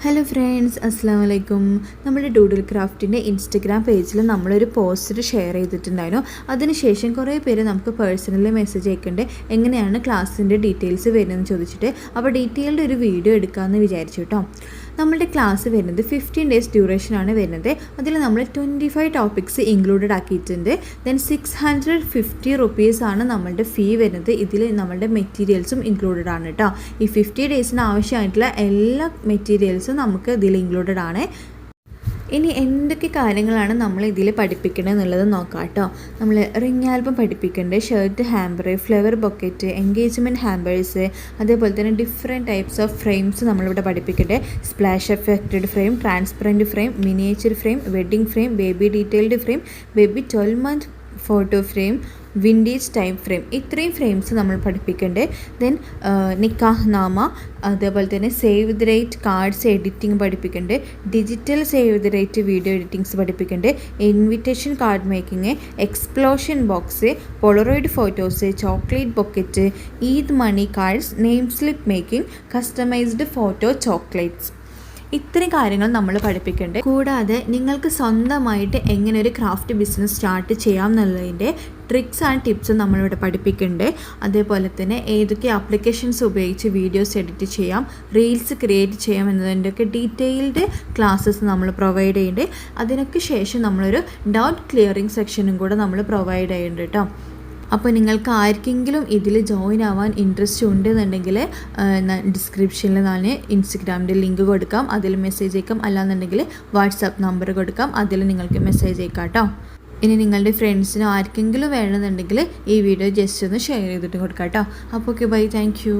Hello friends, അസ്സാം വലൈക്കും. നമ്മുടെ ഡൂഡിൽ ക്രാഫ്റ്റിൻ്റെ ഇൻസ്റ്റഗ്രാം പേജിൽ നമ്മളൊരു പോസ്റ്റർ ഷെയർ ചെയ്തിട്ടുണ്ടായിരുന്നു. അതിനുശേഷം കുറേ പേര് നമുക്ക് പേഴ്സണലി മെസ്സേജ് അയക്കേണ്ടത് എങ്ങനെയാണ് ക്ലാസ്സിൻ്റെ ഡീറ്റെയിൽസ് വരുന്നതെന്ന് ചോദിച്ചിട്ട്, അപ്പോൾ ഡീറ്റെയിൽഡ് ഒരു വീഡിയോ എടുക്കാമെന്ന് വിചാരിച്ചു കേട്ടോ. നമ്മളുടെ ക്ലാസ് വരുന്നത് 15 ഡേയ്സ് ഡ്യൂറേഷനാണ് വരുന്നത്. അതിൽ നമ്മൾ 25 ടോപ്പിക്സ് ഇൻക്ലൂഡഡ് ആക്കിയിട്ടുണ്ട്. ദെൻ 650 റുപ്പീസാണ് നമ്മളുടെ ഫീ വരുന്നത്. ഇതിൽ നമ്മളുടെ മെറ്റീരിയൽസും ഇൻക്ലൂഡഡ് ആണ് കേട്ടോ. ഈ 50 ഡേയ്സിന് ആവശ്യമായിട്ടുള്ള എല്ലാ മെറ്റീരിയൽസും നമുക്ക് ഇതിൽ ഇൻക്ലൂഡഡ് ആണ്. ഇനി എന്തൊക്കെ കാര്യങ്ങളാണ് നമ്മൾ ഇതിൽ പഠിപ്പിക്കുന്നത് എന്നുള്ളത് നോക്കാം കേട്ടോ. നമ്മൾ റിംഗ് ആൽബം പഠിപ്പിക്കേണ്ടത്, shirt hamper, flower bouquet, engagement hampers, അതേപോലെ തന്നെ ഡിഫറെൻറ്റ് ടൈപ്സ് ഓഫ് ഫ്രെയിംസ് നമ്മളിവിടെ പഠിപ്പിക്കേണ്ടത്. Splash effected frame, transparent frame, miniature frame, wedding frame, baby detailed frame, baby 12 month photo frame, vintage type frame, ഇത്രയും frames നമ്മൾ പഠിപ്പിക്കേണ്ടത്. Then നിക്കാഹ് നാമ, അതേപോലെ തന്നെ save the date cards editing പഠിപ്പിക്കേണ്ടത്, digital save the date video editings പഠിപ്പിക്കേണ്ടത്, invitation card making, explosion box, polaroid photos, chocolate bouquet, Eid money cards, name slip making, customised photo chocolates, ഇത്രയും കാര്യങ്ങൾ നമ്മൾ പഠിപ്പിക്കേണ്ടത്. കൂടാതെ നിങ്ങൾക്ക് സ്വന്തമായിട്ട് എങ്ങനെ ഒരു ക്രാഫ്റ്റ് ബിസിനസ് സ്റ്റാർട്ട് ചെയ്യാം എന്നുള്ളതിൻ്റെ ട്രിക്സ് ആൻഡ് ടിപ്സും നമ്മളിവിടെ പഠിപ്പിക്കുന്നുണ്ട്. അതേപോലെ തന്നെ ഏതൊക്കെ ആപ്ലിക്കേഷൻസ് ഉപയോഗിച്ച് വീഡിയോസ് എഡിറ്റ് ചെയ്യാം, റീൽസ് ക്രിയേറ്റ് ചെയ്യാം എന്നതിൻ്റെയൊക്കെ ഡീറ്റെയിൽഡ് ക്ലാസ്സസ് നമ്മൾ പ്രൊവൈഡ് ചെയ്യുന്നുണ്ട്. അതിനൊക്കെ ശേഷം നമ്മളൊരു ഡൗട്ട് ക്ലിയറിംഗ് സെക്ഷനും കൂടെ നമ്മൾ പ്രൊവൈഡ് ചെയ്യുന്നുണ്ട് കേട്ടോ. അപ്പോൾ നിങ്ങൾക്ക് ആർക്കെങ്കിലും ഇതിൽ ജോയിൻ ആവാൻ ഇൻട്രസ്റ്റ് ഉണ്ടെന്നുണ്ടെങ്കിൽ ഡിസ്ക്രിപ്ഷനിൽ ഞാൻ ഇൻസ്റ്റഗ്രാമിൻ്റെ ലിങ്ക് കൊടുക്കാം, അതിൽ മെസ്സേജ് അയക്കാം. അല്ലാന്നുണ്ടെങ്കിൽ വാട്സാപ്പ് നമ്പർ കൊടുക്കാം, അതിൽ നിങ്ങൾക്ക് മെസ്സേജ് അയക്കാം കേട്ടോ. ഇനി നിങ്ങളുടെ ഫ്രണ്ട്സിനോ ആർക്കെങ്കിലും വേണമെന്നുണ്ടെങ്കിൽ ഈ വീഡിയോ ജസ്റ്റ് ഒന്ന് ഷെയർ ചെയ്തിട്ട് കൊടുക്കാം കേട്ടോ. അപ്പോൾ ഓക്കെ, ബൈ, താങ്ക് യു.